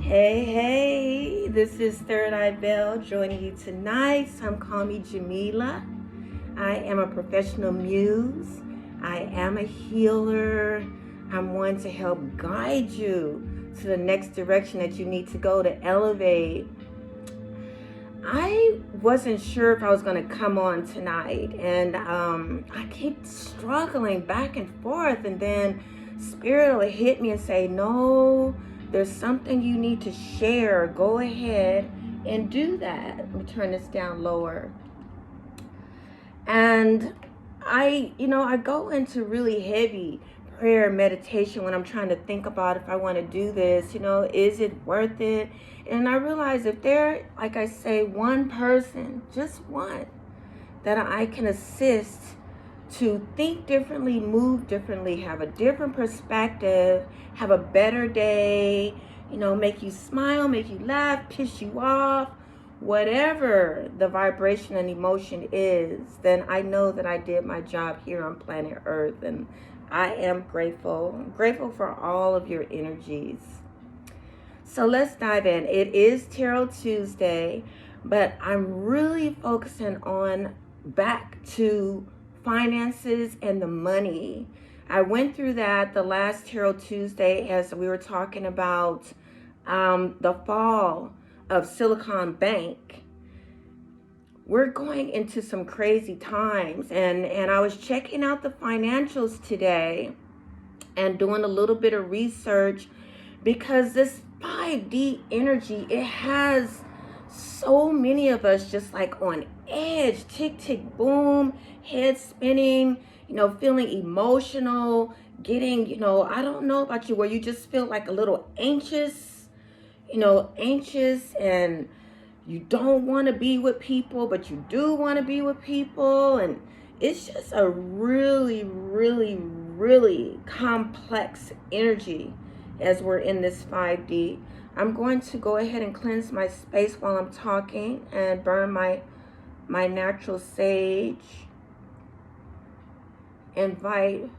Hey, this is Third Eye Bell joining you tonight. Some call me Jamila. I am a professional muse. I am a healer. I'm one to help guide you to the next direction that you need to go to elevate. I wasn't sure if I was going to come on tonight, and I keep struggling back and forth, and then Spirit will hit me and say, no, there's something you need to share. Go ahead and do that. Let me turn this down lower. And I go into really heavy prayer meditation when I'm trying to think about if I want to do this, is it worth it? And I realize if there, like I say, one person, just one, that I can assist to think differently, move differently, have a different perspective, have a better day, make you smile, make you laugh, piss you off, whatever the vibration and emotion is, then I know that I did my job here on planet Earth. And I am grateful. I'm grateful for all of your energies. So let's dive in. It is Tarot Tuesday, but I'm really focusing on back to finances and the money. I went through that the last Tarot Tuesday as we were talking about the fall of Silicon Bank. We're going into some crazy times, and I was checking out the financials today and doing a little bit of research, because this 5D energy, it has so many of us just like on edge, tick, tick, boom, head spinning, feeling emotional, getting, I don't know about you, where you just feel like a little anxious, anxious, and you don't want to be with people, but you do want to be with people. And it's just a really, really, really complex energy as we're in this 5D. I'm going to go ahead and cleanse my space while I'm talking and burn my natural sage. Invite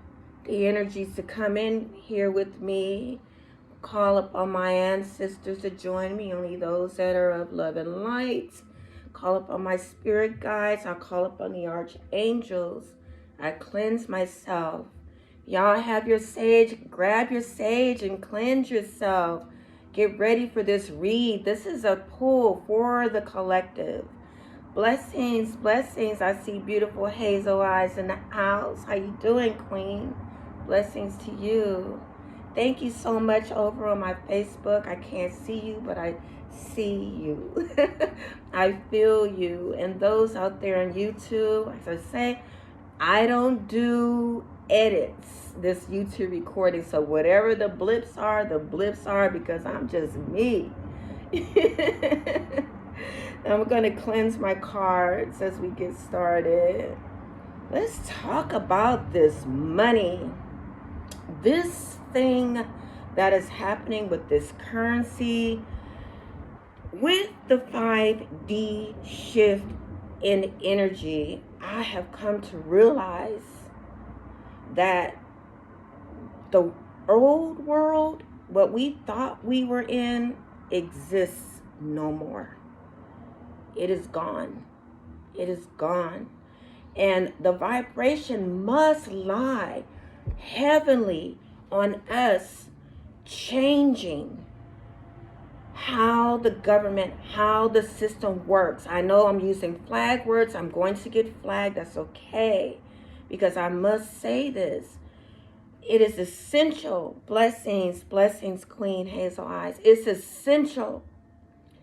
the energies to come in here with me. Call upon my ancestors to join me, only those that are of love and light. Call upon my spirit guides. I call upon the archangels. I cleanse myself. Y'all have your sage. Grab your sage and cleanse yourself. Get ready for this read. This is a pull for the collective. Blessings, blessings. I see beautiful hazel eyes in the house. How you doing, Queen? Blessings to you. Thank you so much over on my Facebook. I can't see you, but I see you. I feel you. And those out there on YouTube, as I say, I don't do edits, this YouTube recording. So whatever the blips are, because I'm just me. I'm going to cleanse my cards as we get started. Let's talk about this money. This thing that is happening with this currency, with the 5D shift in energy, I have come to realize that the old world, what we thought we were in, exists no more. It is gone. It is gone. And the vibration must lie heavenly on us changing how the government, how the system works. I know I'm using flag words. I'm going to get flagged. That's okay, because I must say this. It is essential. Blessings, blessings, Queen Hazel Eyes. It's essential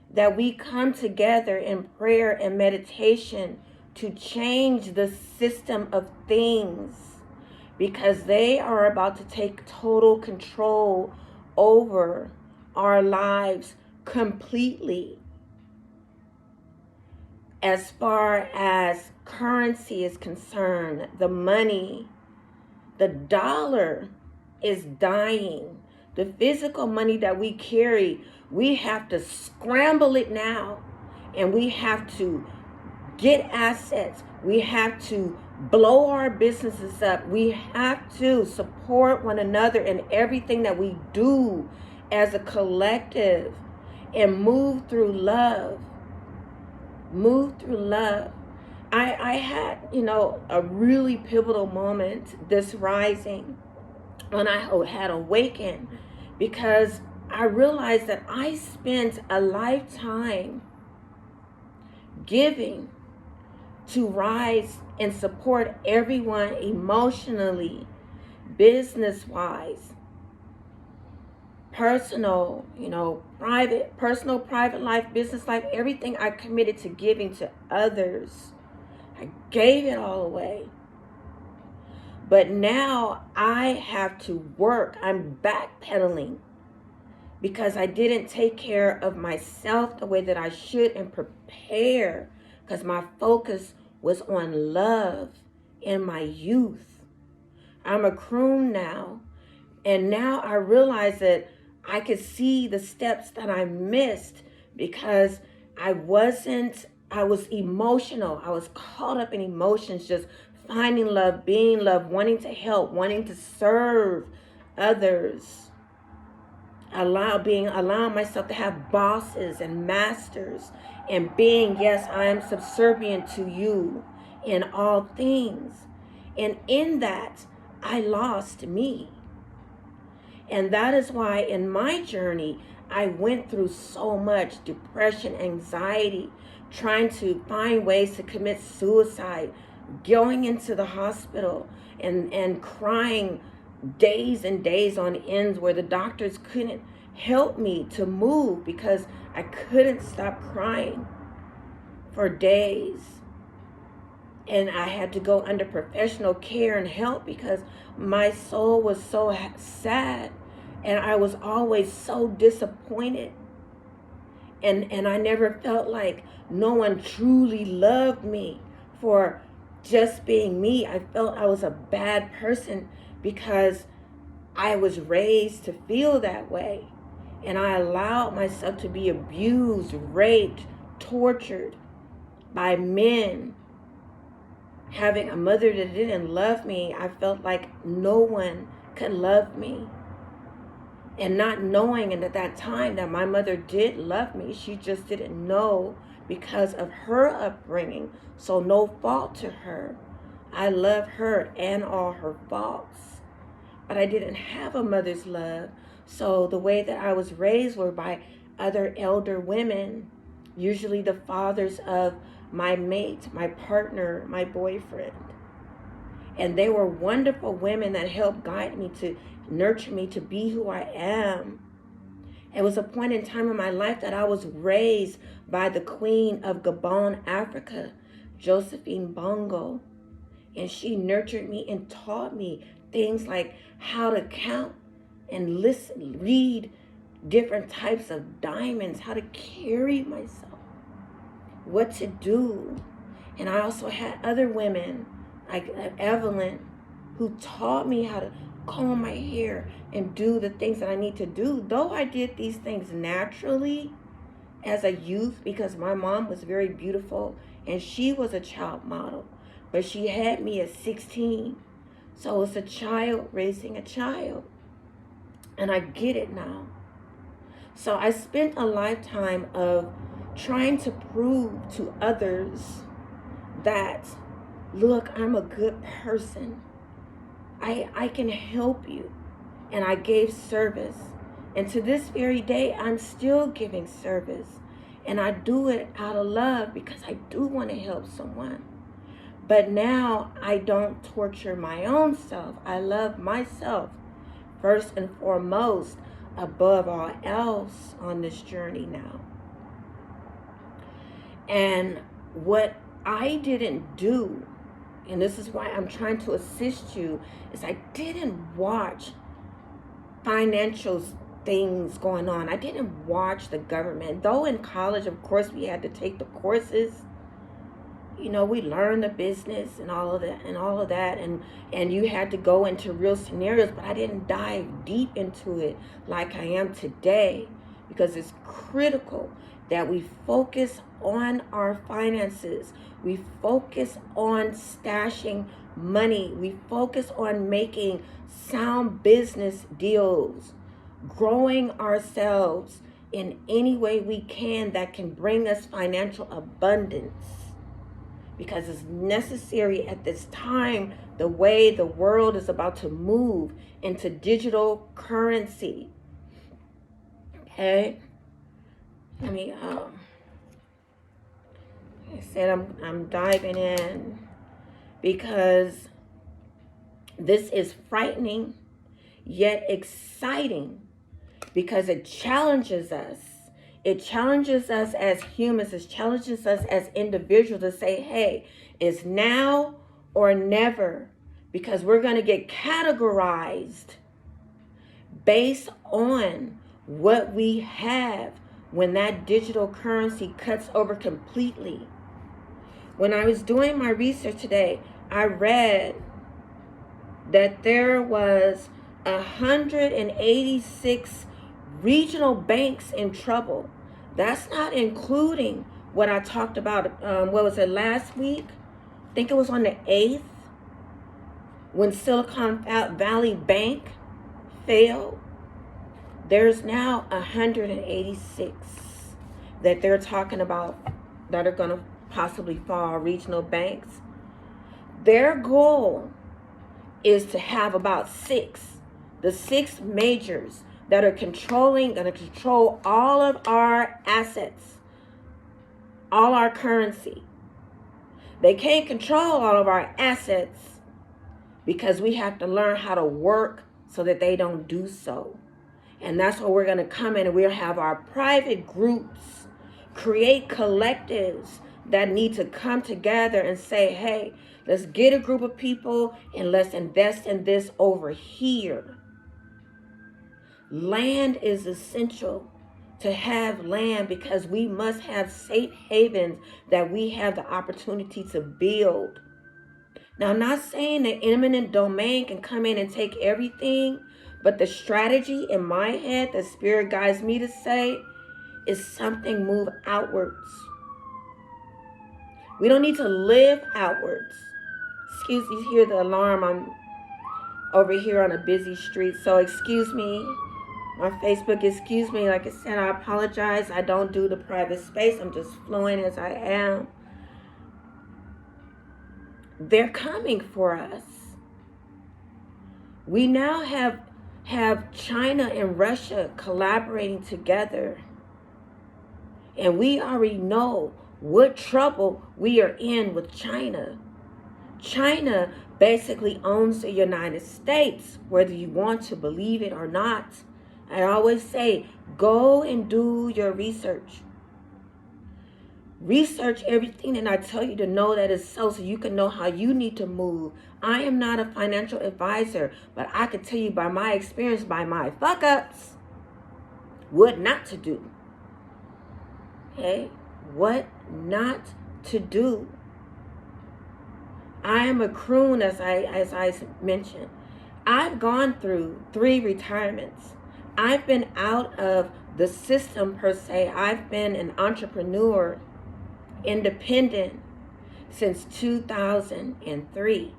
that we come together in prayer and meditation to change the system of things, because they are about to take total control over our lives completely. As far as currency is concerned, the money, the dollar is dying. The physical money that we carry, we have to scramble it now, and we have to get assets. We have to blow our businesses up. We have to support one another in everything that we do as a collective. and move through love. Move through love. I had, a really pivotal moment this rising when I had awakened, because I realized that I spent a lifetime giving to rise and support everyone emotionally, business-wise, personal, private life, business life, everything I committed to giving to others. I gave it all away. But now I have to work. I'm backpedaling because I didn't take care of myself the way that I should and prepare, because my focus was on love in my youth. I'm a croon now, and now I realize that I could see the steps that I missed because I was emotional. I was caught up in emotions, just finding love, being loved, wanting to help, wanting to serve others. Allowing myself to have bosses and masters, and being, yes, I am subservient to you in all things. And in that, I lost me. And that is why in my journey, I went through so much depression, anxiety, trying to find ways to commit suicide, going into the hospital and crying days and days on end, where the doctors couldn't help me to move because I couldn't stop crying for days. And I had to go under professional care and help because my soul was so sad, and I was always so disappointed. And I never felt like no one truly loved me for just being me. I felt I was a bad person because I was raised to feel that way. And I allowed myself to be abused, raped, tortured by men. Having a mother that didn't love me, I felt like no one could love me. And not knowing at that time that my mother did love me, she just didn't know because of her upbringing. So no fault to her. I love her and all her faults. But I didn't have a mother's love. So the way that I was raised were by other elder women, usually the fathers of my mate, my partner, my boyfriend. And they were wonderful women that helped guide me, to nurture me to be who I am. It was a point in time in my life that I was raised by the Queen of Gabon, Africa, Josephine Bongo. And she nurtured me and taught me things like how to count and listen, read different types of diamonds, how to carry myself, what to do. And I also had other women like Evelyn, who taught me how to comb my hair and do the things that I need to do. Though I did these things naturally as a youth because my mom was very beautiful and she was a child model, but she had me at 16. So it's a child raising a child. And I get it now. So I spent a lifetime of trying to prove to others that, look, I'm a good person. I can help you. And I gave service. And to this very day, I'm still giving service. And I do it out of love because I do want to help someone. But now I don't torture my own self. I love myself first and foremost, above all else on this journey now. And what I didn't do, and this is why I'm trying to assist you, is I didn't watch financial things going on. I didn't watch the government. Though in college, of course, we had to take the courses. You know, we learned the business and all of that, and you had to go into real scenarios, but I didn't dive deep into it like I am today, because it's critical that we focus on our finances. We focus on stashing money. We focus on making sound business deals, growing ourselves, in any way we can that can bring us financial abundance, because it's necessary at this time, the way the world is about to move into digital currency. Okay? I mean, I said I'm diving in because this is frightening yet exciting, because it challenges us. It challenges us as humans. It challenges us as individuals to say, hey, it's now or never, because we're going to get categorized based on what we have when that digital currency cuts over completely. When I was doing my research today, I read that there was 186 regional banks in trouble. That's not including what I talked about, what was it, last week? I think it was on the 8th, when Silicon Valley Bank failed. There's now 186 that they're talking about that are going to possibly fall, regional banks. Their goal is to have about the six majors that are going to control all of our assets, all our currency. They can't control all of our assets because we have to learn how to work so that they don't do so. And that's where we're going to come in, and we'll have our private groups create collectives that need to come together and say, hey, let's get a group of people and let's invest in this over here. Land is essential to have land, because we must have safe havens that we have the opportunity to build. Now, I'm not saying that eminent domain can come in and take everything, but the strategy in my head that Spirit guides me to say is something move outwards. We don't need to live outwards. Excuse me, hear the alarm. I'm over here on a busy street, so excuse me. My Facebook, excuse me. Like I said, I apologize. I don't do the private space. I'm just flowing as I am. They're coming for us. We now have China and Russia collaborating together. And we already know what trouble we are in with China. China basically owns the United States, whether you want to believe it or not. I always say, go and do your research. Research everything and I tell you to know that it's so you can know how you need to move. I am not a financial advisor, but I can tell you by my experience, by my fuck ups, what not to do. Okay? What not to do. I am a croon, as I mentioned. I've gone through 3 retirements. I've been out of the system per se. I've been an entrepreneur, independent, since 2003.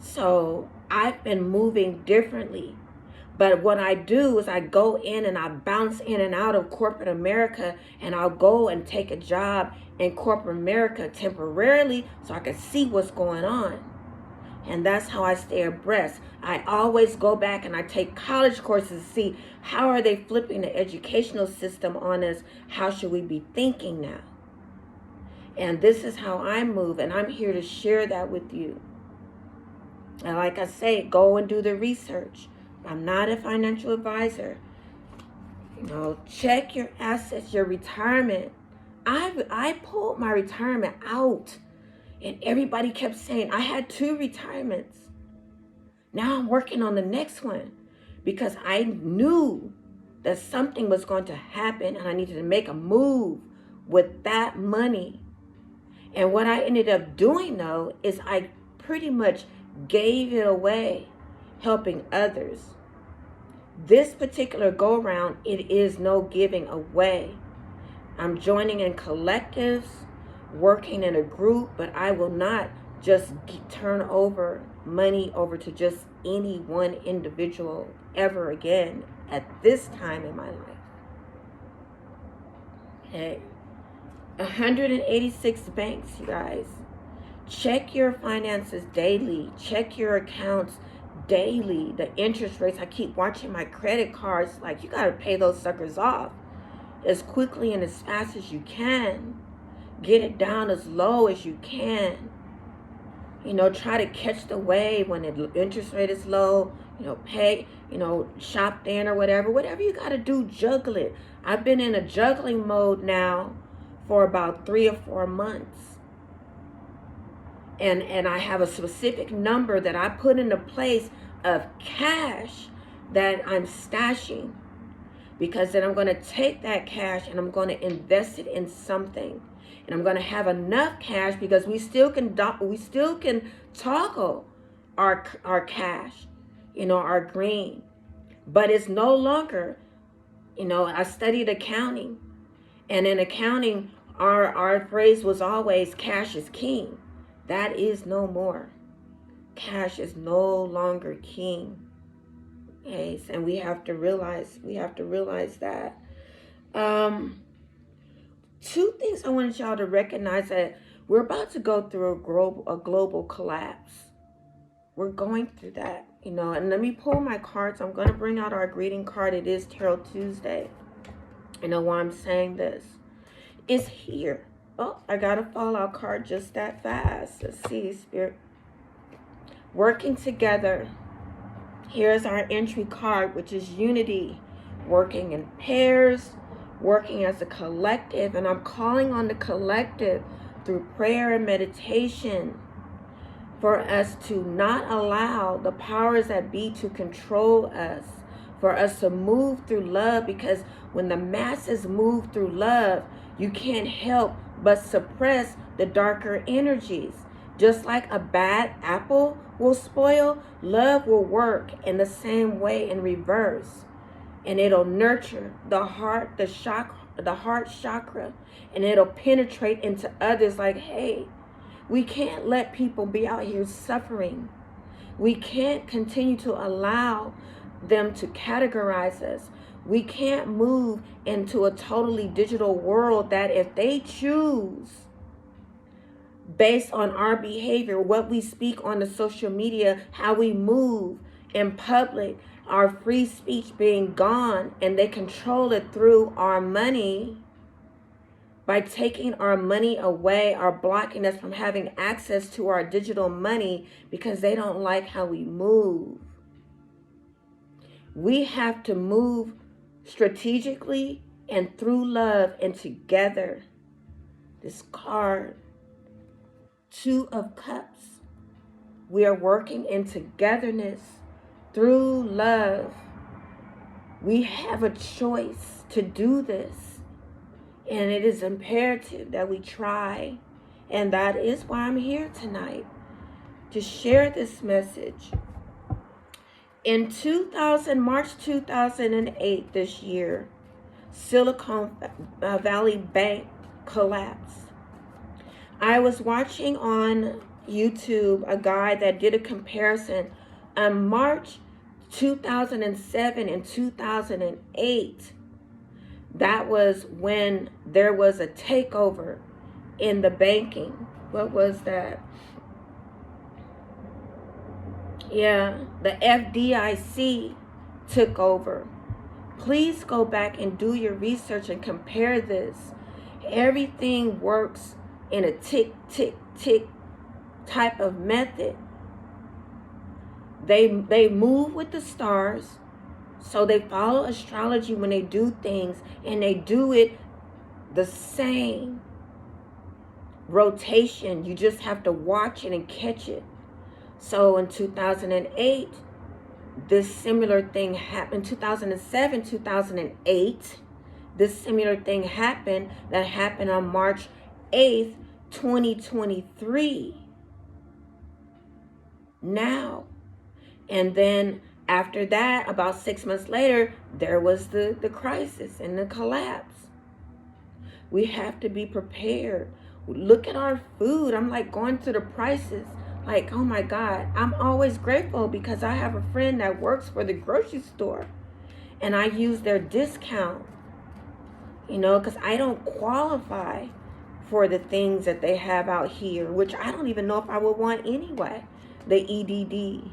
So I've been moving differently. But what I do is I go in and I bounce in and out of corporate America, and I'll go and take a job in corporate America temporarily so I can see what's going on. And that's how I stay abreast. I always go back and I take college courses to see how are they flipping the educational system on us. How should we be thinking now? And this is how I move, and I'm here to share that with you. And like I say, go and do the research. I'm not a financial advisor. You know, check your assets, your retirement. I pulled my retirement out, and everybody kept saying I had 2 retirements. Now I'm working on the next one because I knew that something was going to happen and I needed to make a move with that money. And what I ended up doing, though, is I pretty much gave it away, helping others. This particular go-round, it is no giving away. I'm joining in collectives, working in a group, but I will not just turn over money over to just any one individual ever again, at this time in my life. Okay. 186 banks, you guys. Check your finances daily. Check your accounts daily. The interest rates. I keep watching my credit cards. Like, you got to pay those suckers off as quickly and as fast as you can. Get it down as low as you can. You know, try to catch the wave when the interest rate is low. You know, pay, you know, shop in or whatever. Whatever you got to do, juggle it. I've been in a juggling mode now for about 3 or 4 months. And I have a specific number that I put into place of cash that I'm stashing. Because then I'm going to take that cash and I'm going to invest it in something. And I'm going to have enough cash because we still can toggle our cash, you know, our green. But it's no longer, you know, I studied accounting. And in accounting, our phrase was always cash is king. That is no more. Cash is no longer king. Okay, and we have to realize that. 2 things I wanted y'all to recognize: that we're about to go through a global collapse. We're going through that, you know. And let me pull my cards. I'm going to bring out our greeting card. It is Tarot Tuesday. You know why I'm saying this? It's here. Oh, I got a fallout card just that fast. Let's see, Spirit. Working together. Here's our entry card, which is unity. Working in pairs, working as a collective. And I'm calling on the collective through prayer and meditation for us to not allow the powers that be to control us. For us to move through love, because when the masses move through love, you can't help but suppress the darker energies. Just like a bad apple will spoil, love will work in the same way in reverse. And it'll nurture the heart, the heart chakra, and it'll penetrate into others like, hey, we can't let people be out here suffering. We can't continue to allow them to categorize us. We can't move into a totally digital world that if they choose, based on our behavior, what we speak on the social media, how we move in public, our free speech being gone, and they control it through our money, by taking our money away or blocking us from having access to our digital money because they don't like how we move. We have to move strategically and through love and together. This card, 2 of Cups. We are working in togetherness through love. We have a choice to do this. And it is imperative that we try. And that is why I'm here tonight, to share this message. In March 2008, this year, Silicon Valley Bank collapsed. I was watching on YouTube a guy that did a comparison on March 2007 and 2008. That was when there was a takeover in the banking. What was that? Yeah, the FDIC took over. Please go back and do your research and compare this. Everything works in a tick, tick, tick type of method. They move with the stars. So they follow astrology when they do things, and they do it the same rotation. You just have to watch it and catch it. So in 2008, this similar thing happened. 2007, 2008, this similar thing happened. That happened on March 8th, 2023. Now. And then after that, about 6 months later, there was the crisis and the collapse. We have to be prepared. Look at our food. I'm like going to the prices. Like, oh my God. I'm always grateful because I have a friend that works for the grocery store. and I use their discount, you know, because I don't qualify for the things that they have out here, which I don't even know if I would want anyway. The EDD,